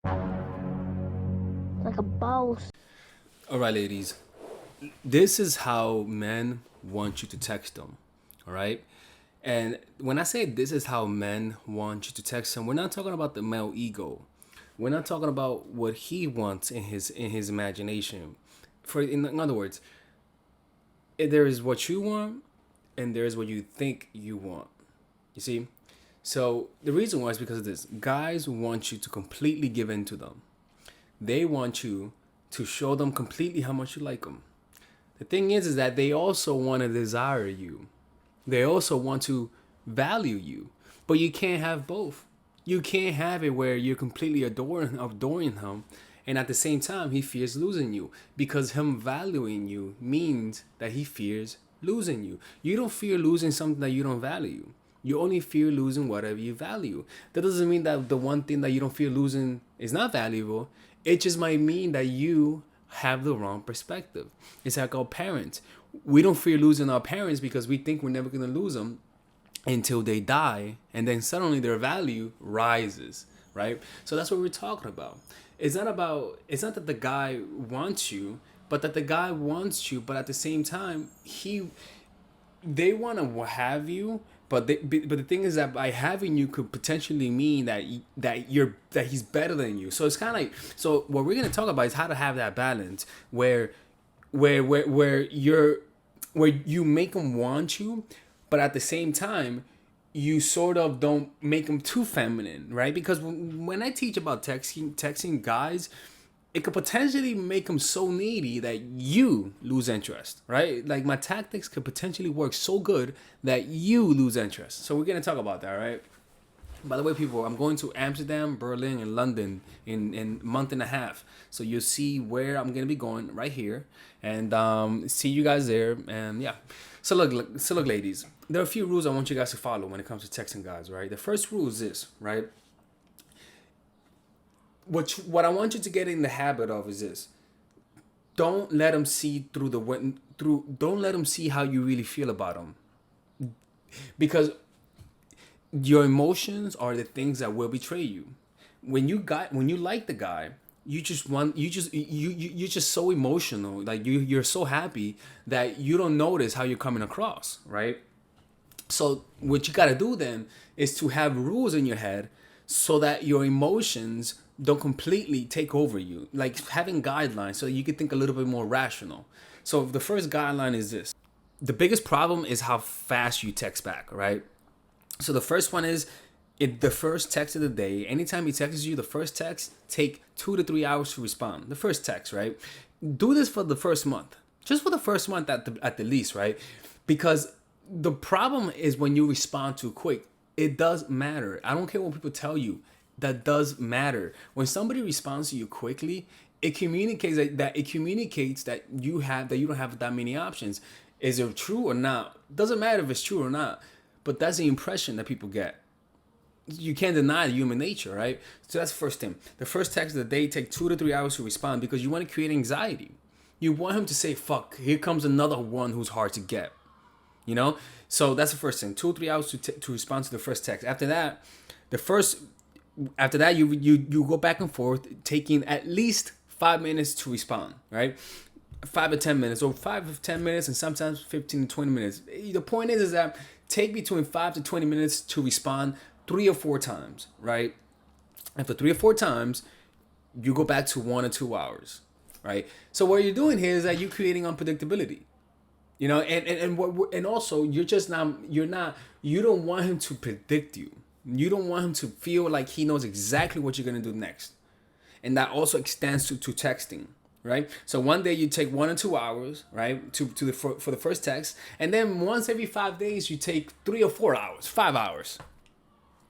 Like a boss. All right, ladies. This is how men want you to text them. All right. And when I say this is how men want you to text them, we're not talking about the male ego. We're not talking about what he wants in his imagination. In other words, there is what you want, and there is what you think you want. You see. So the reason why is because of this. Guys want you to completely give in to them. They want you to show them completely how much you like them. The thing is that they also want to desire you. They also want to value you. But you can't have both. You can't have it where you're completely adoring him, and at the same time he fears losing you, because him valuing you means that he fears losing you. You don't fear losing something that you don't value. You only fear losing whatever you value. That doesn't mean that the one thing that you don't fear losing is not valuable. It just might mean that you have the wrong perspective. It's like our parents. We don't fear losing our parents because we think we're never going to lose them until they die, and then suddenly their value rises, right? So that's what we're talking about. It's not that the guy wants you, but that the guy wants you, but at the same time they want to have you, but the thing is that by having you could potentially mean that he's better than you. So it's kind of like, so what we're going to talk about is how to have that balance where you make them want you, but at the same time you sort of don't make them too feminine, right? Because when I teach about texting guys, it could potentially make them so needy that you lose interest, right? Like my tactics could potentially work so good that you lose interest. So we're gonna talk about that, right? By the way, people, I'm going to Amsterdam, Berlin, and London in a month and a half. So you'll see where I'm gonna be going right here, and see you guys there. And yeah, so look, ladies. There are a few rules I want you guys to follow when it comes to texting guys, right? The first rule is this, right? What I want you to get in the habit of is this: don't let them see through the through. Don't let them see how you really feel about them, because your emotions are the things that will betray you. When you like the guy, you're just so emotional, like you're so happy that you don't notice how you're coming across, right? So what you got to do then is to have rules in your head so that your emotions don't completely take over you, like having guidelines so you can think a little bit more rational. So the first guideline is this: the biggest problem is how fast you text back, right? So the first one is, the first text of the day. Anytime he texts you, the first text take 2 to 3 hours to respond. The first text, right? Do this for the first month, just for the first month at the least, right? Because the problem is when you respond too quick. It does matter. I don't care what people tell you. That does matter. When somebody responds to you quickly, it communicates that you don't have that many options. Is it true or not? Doesn't matter if it's true or not, but that's the impression that people get. You can't deny human nature, right? So that's the first thing. The first text of the day take 2 to 3 hours to respond because you want to create anxiety. You want him to say, "Fuck, here comes another one who's hard to get." You know. So that's the first thing. 2 or 3 hours to respond to the first text. The first after that you go back and forth, taking at least 5 minutes to respond, right? 5 to 10 minutes, or 5 to 10 minutes, and sometimes 15 to 20 minutes. The point is that take between 5 to 20 minutes to respond 3 or 4 times, right? After 3 or 4 times, you go back to 1 or 2 hours, right? So what you're doing here is that you're creating unpredictability, and also you don't want him to predict you. You don't want him to feel like he knows exactly what you're gonna do next, and that also extends to texting, right? So one day you take 1 or 2 hours, right, for the first text, and then once every 5 days you take 3 or 4 hours, 5 hours.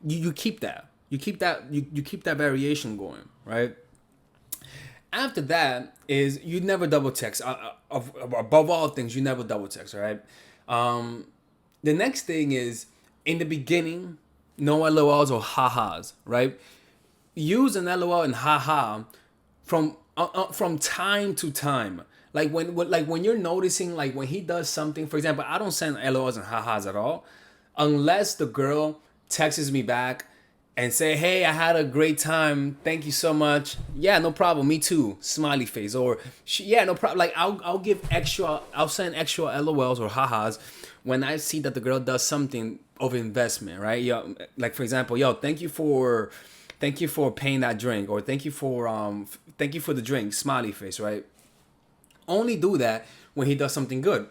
You keep that. You keep that variation going, right? After that is you never double text. Above all things, you never double text, all right? The next thing is, in the beginning, no LOLs or ha-has, right? Use an LOL and ha-ha from time to time. Like when you're noticing, like when he does something. For example, I don't send LOLs and ha-has at all, unless the girl texts me back and say, hey, I had a great time. Thank you so much. Yeah, no problem. Me too. Smiley face. Or yeah, no problem. Like I'll give extra. I'll send extra LOLs or ha-has when I see that the girl does something of investment, right? Yo, like for example, yo, thank you for paying that drink, or thank you for the drink. Smiley face, right? Only do that when he does something good.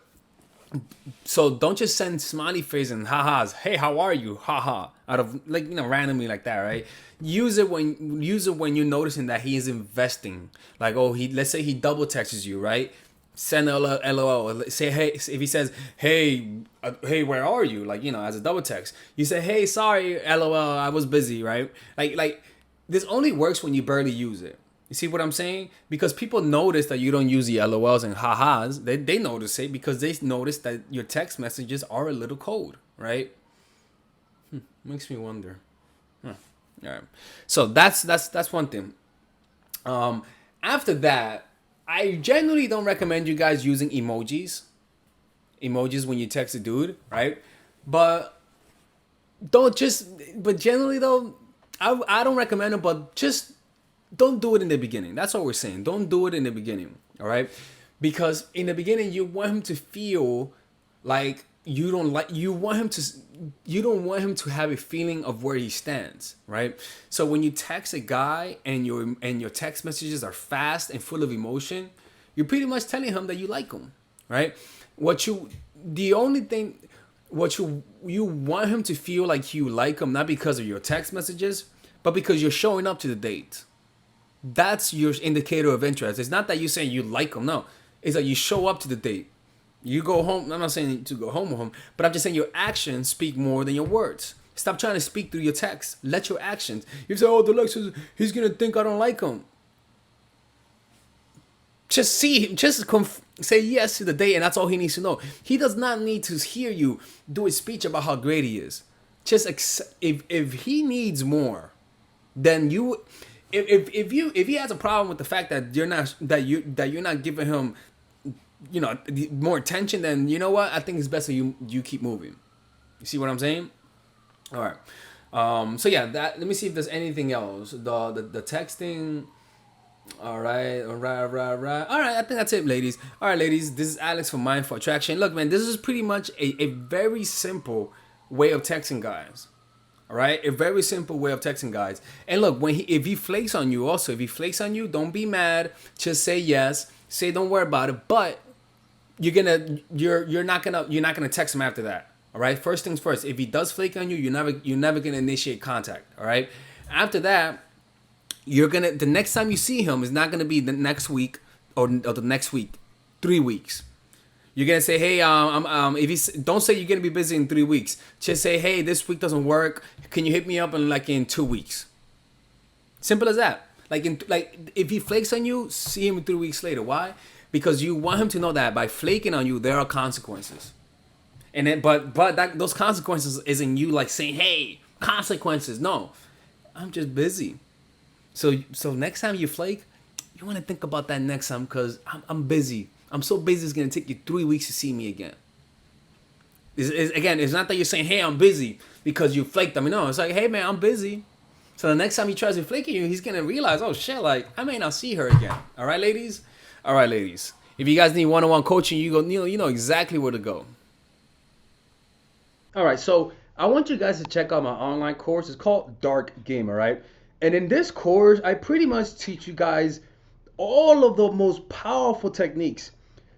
So don't just send smiley face and ha-has. Hey, how are you? Ha-ha. Out of like, randomly like that, right? Use it when you're noticing that he is investing. Like, oh, let's say he double texts you, right? Send a LOL. Say, hey, if he says, hey, where are you? Like, as a double text. You say, hey, sorry, LOL, I was busy, right? Like this only works when you barely use it. You see what I'm saying? Because people notice that you don't use the LOLs and ha-has. They notice it because they notice that your text messages are a little cold, right? Makes me wonder. All right. So that's one thing. After that, I generally don't recommend you guys using emojis. Emojis when you text a dude, right? But generally though, I don't recommend it, but just don't do it in the beginning. That's what we're saying. Don't do it in the beginning. All right. Because in the beginning, you want him to feel like you don't want him to have a feeling of where he stands. Right. So when you text a guy and your text messages are fast and full of emotion, you're pretty much telling him that you like him. Right. The only thing, you want him to feel like you like him, not because of your text messages, but because you're showing up to the date. That's your indicator of interest. It's not that you saying you like them. No, it's that you show up to the date. You go home. I'm not saying to go home with him, but I'm just saying your actions speak more than your words. Stop trying to speak through your text. Let your actions. You say, oh, he's gonna think I don't like him. Just see him. Say yes to the date, and that's all he needs to know. He does not need to hear you do a speech about how great he is. Just if he needs more, then you. If he has a problem with the fact that you're not giving him, more attention, then you know what? I think it's best that you keep moving. You see what I'm saying? All right. So yeah, let me see if there's anything else. The texting. All right. All right. I think that's it, ladies. All right, ladies. This is Alex from Mindful Attraction. Look, man, this is pretty much a very simple way of texting guys. All right, a very simple way of texting guys. And look, if he flakes on you, don't be mad. Just say yes. Say don't worry about it. But you're not gonna text him after that. All right. First things first. If he does flake on you, you're never gonna initiate contact. All right. After that, the next time you see him is not gonna be the next week or the next week, 3 weeks. You're gonna say, hey, don't say you're gonna be busy in 3 weeks. Just say, hey, this week doesn't work. Can you hit me up in 2 weeks? Simple as that. If he flakes on you, see him 3 weeks later. Why? Because you want him to know that by flaking on you, there are consequences. And then, those consequences isn't you saying, hey, consequences. No, I'm just busy. So next time you flake, you want to think about that next time because I'm busy. I'm so busy it's going to take you 3 weeks to see me again. It's not that you're saying, hey, I'm busy because you flaked. No, it's like, hey, man, I'm busy. So the next time he tries to flake you, he's going to realize, oh, shit, I may not see her again. All right, ladies? All right, ladies. If you guys need one-on-one coaching, you know exactly where to go. All right, so I want you guys to check out my online course. It's called Dark Game, all right? And in this course, I pretty much teach you guys all of the most powerful techniques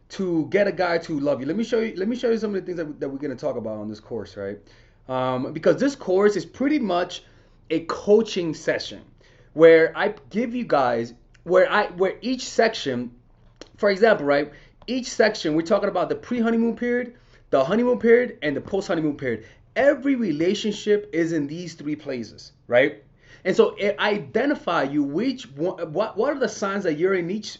to get a guy to love you. Let me show you some of the things that we're going to talk about on this course, right? Because this course is pretty much a coaching session where I give you guys where each section, for example, right? Each section we're talking about the pre-honeymoon period, the honeymoon period, and the post-honeymoon period. Every relationship is in these 3 places, right? And so it identify you what are the signs that you're in each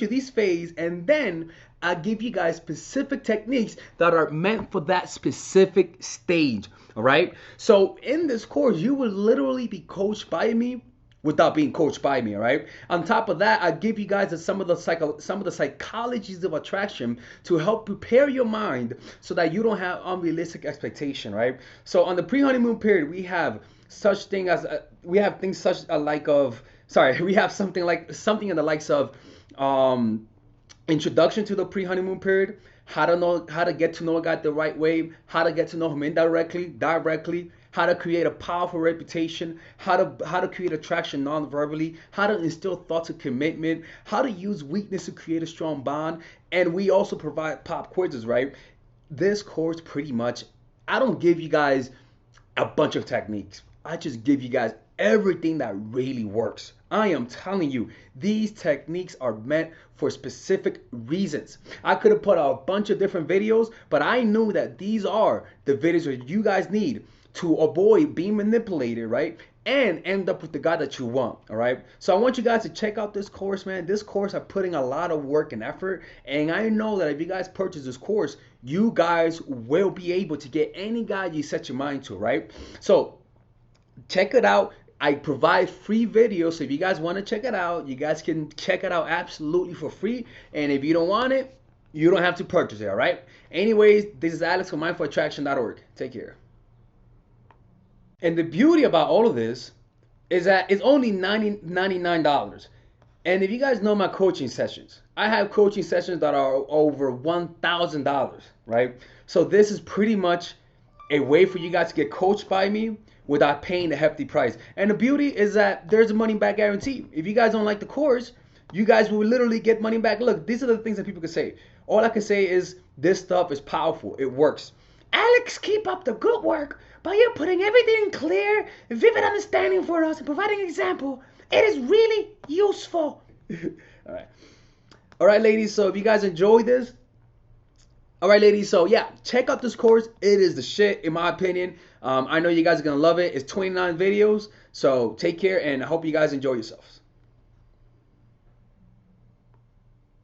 of these phases, and then I give you guys specific techniques that are meant for that specific stage. All right. So in this course, you will literally be coached by me without being coached by me, all right? On top of that, I give you guys some of the psychologies of attraction to help prepare your mind so that you don't have unrealistic expectation, right? So on the pre-honeymoon period, we have such thing as we have things such like of sorry, we have something in the likes of introduction to the pre-honeymoon period, how to get to know a guy the right way, how to get to know him indirectly, directly, how to create a powerful reputation, how to create attraction non-verbally, how to instill thoughts of commitment, how to use weakness to create a strong bond, and we also provide pop quizzes, right? This course pretty much, I don't give you guys a bunch of techniques. I just give you guys everything that really works. I am telling you, these techniques are meant for specific reasons. I could have put out a bunch of different videos, but I knew that these are the videos that you guys need to avoid being manipulated, right? And end up with the guy that you want, all right? So I want you guys to check out this course, man. This course, I'm putting a lot of work and effort, and I know that if you guys purchase this course, you guys will be able to get any guy you set your mind to, right? So check it out. I provide free videos, so if you guys want to check it out, you guys can check it out absolutely for free. And if you don't want it, you don't have to purchase it, all right? Anyways, this is Alex from mindfulattraction.org. Take care. And the beauty about all of this is that it's only $99. And if you guys know my coaching sessions, I have coaching sessions that are over $1,000, right? So this is pretty much a way for you guys to get coached by me without paying a hefty price. And the beauty is that there's a money back guarantee. If you guys don't like the course, you guys will literally get money back. Look, these are the things that people can say. All I can say is this stuff is powerful. It works. Alex, keep up the good work by you putting everything in clear, vivid understanding for us and providing an example. It is really useful. All right. All right, ladies. So if you guys enjoyed this, all right, ladies, so yeah, check out this course. It is the shit, in my opinion. I know you guys are going to love it. It's 29 videos, so take care, and I hope you guys enjoy yourselves.